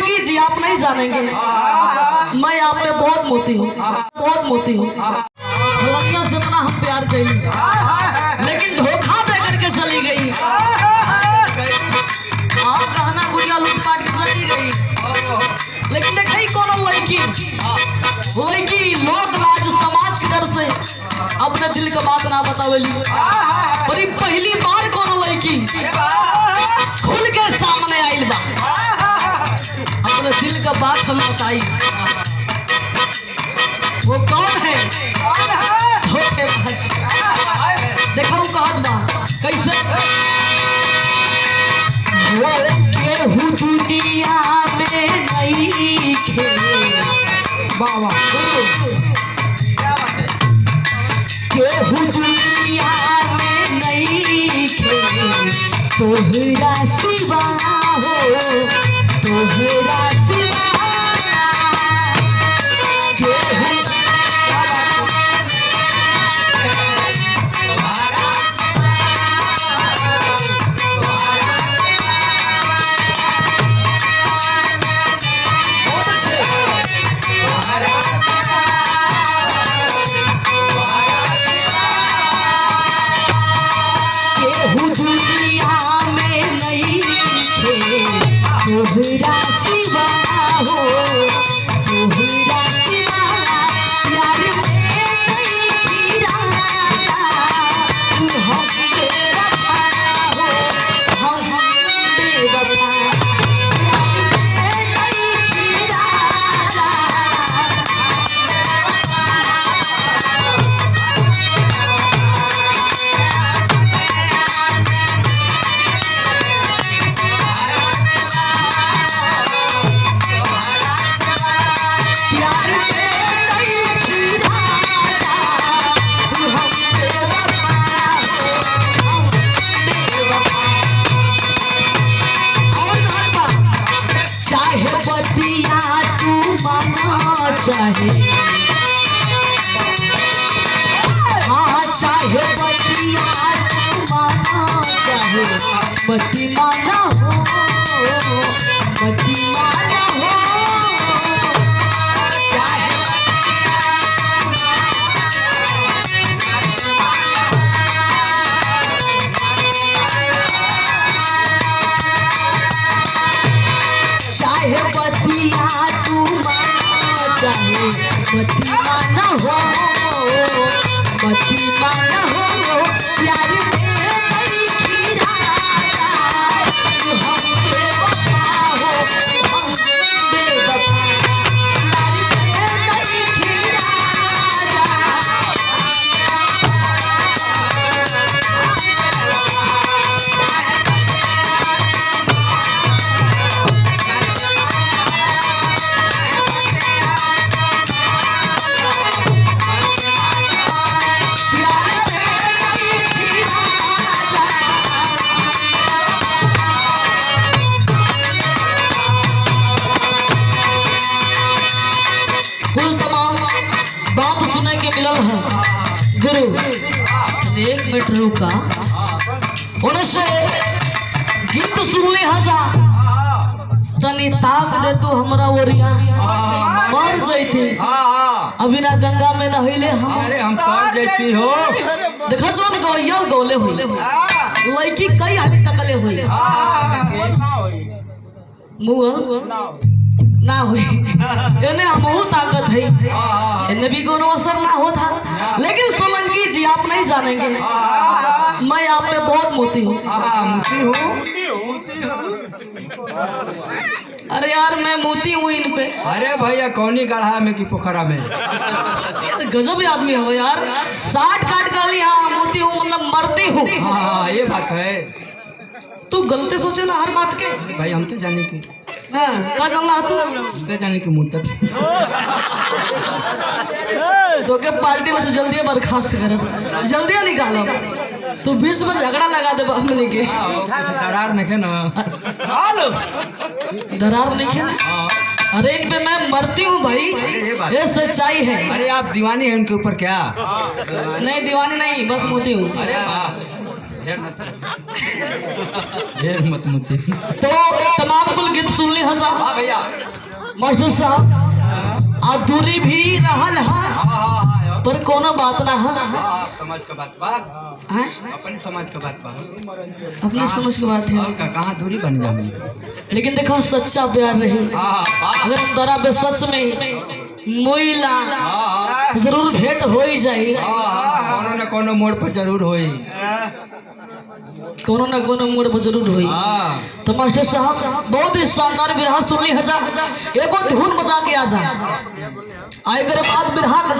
सोलंकी जी आप नहीं जानेंगे, मैं आप पे बहुत मोती हूँ, बहुत मोती हूँ। फलनिया से इतना हम प्यार करी, लेकिन धोखा दे करके चली गई। आप गहना गुड़िया लूटपाट के चली गई, लेकिन देखी कौन लड़की लोक लाज समाज के डर से अपने दिल का बात ना बतावेली। और पहली बार कौन लड़की खुल के सामने आइल बा, अपने दिल का बात हम बताई। वो कौन है? देखो कहत बा कैसे, वो केहू दुनिया में नहीं खे बाबा, केहू दुनिया में नहीं खे तोहरा सिवा हो, तोहरा सिवा केहू तोहरा सिवा हो, तोहरा सिवा यार मेरी राजा, तू हम बेवफा हो, हम बेवफा यार मेरी राजा। चाहे हाँ चाहे बतिया माना, चाहे बती माना हो, बती माना हो, चाहे चाहे बतिया तू चाहे मती माना हो, मती माना हो यार मेरी राजा, तू हम बेवफा हो, हम बेवफा यार मेरी राजा। कुल तमाम बात सुने के मिलल है गुरु, एक मिनट रुका, उनसे गीत सुन ले हजा, तनी ताक दे तू हमरा ओरिया, मर जैती अभी ना गंगा में नहले हम, अरे हम तर जैती हो। देखा जोन गवैया गौले हुई, लड़की कई हाली तकले हुई, मुँह ना हुई, इन्हें हमहू ताकत है, इन्हें भी कोनो असर ना होता। लेकिन सोलंकी जी आप नहीं जानेंगे, मैं आप पे बहुत मोती हूँ। अरे यार मैं मोती हूँ इन पे। अरे भैया कौनी गढ़ा में कि पोखरा में? गजब आदमी हो यार, 60 काट गाली, हाँ मोती हूँ मतलब मरती हूँ। हाँ ये बात है। तू गलती सोचे ना हर बात के भाई हम तो जाने की, हाँ का जानला तू तो जाने की मुद्दत तो के पार्टी में से जल्दी बर्खास्त करे, जल्दी निकालो। तू 20 में झगड़ा लगा दे हमने के, दरार नहीं ना, दरार नहीं है। अरे इन पे मैं मरती हूँ भाई, ये सच्चाई है। अरे आप दीवानी है उनके ऊपर क्या? नहीं दीवानी नहीं, बस मोती हूँ। अरे वाह ढेर मत मुती। तो तमाम कुल गीत सुन ली हजा हाँ भैया। मास्टर साहब अधूरी भी रहल है हाँ पर कोनो बात ना है समाज का बात बा, हैं? अपनी समाज का बात बा। अपने समझ के बात है और का कहाँ दूरी बन जाएगी। लेकिन देखो सच्चा प्यार रही अगर तोरा बे सच में मोइला जरूर भेंट हो ही जाए कोनो न कोनो मोड़ पर जरूर होई। कोनो ना कोनो मोड़ पर जरूर होई। तो मास्टर साहब बहुत ही शानदार बिरहा सुन ली हजा एगो धुन बजा के आ जा आए करे बाद बिरहा का